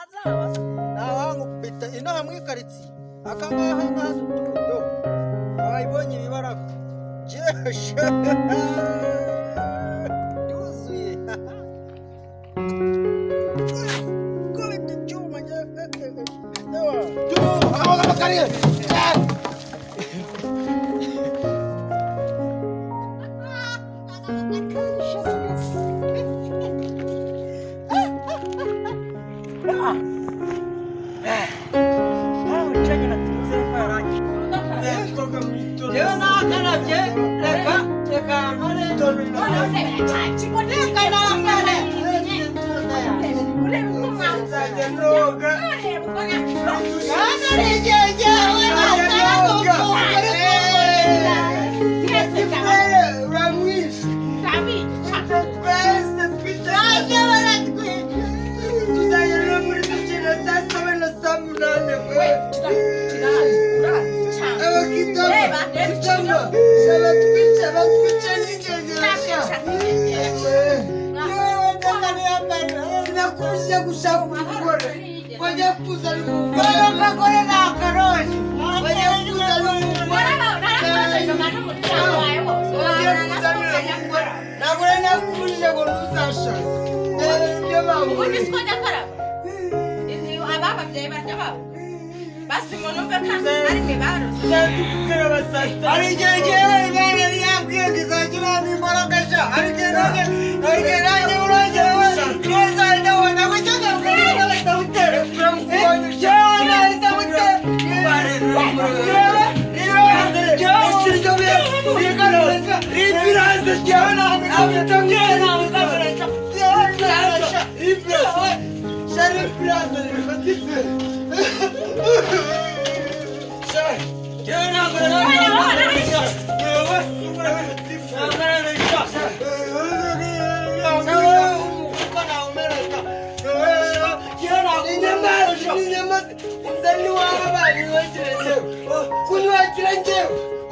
azabasa nawangu kubita inaha muri karitsiye akangaha ngaza utundo wayibonye ibibaraga jesha yuzuye kubita icyuma kariye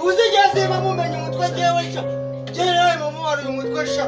Uzi jase mamu menye mutwe jewe cha. Jere mamu wari mutwe sha.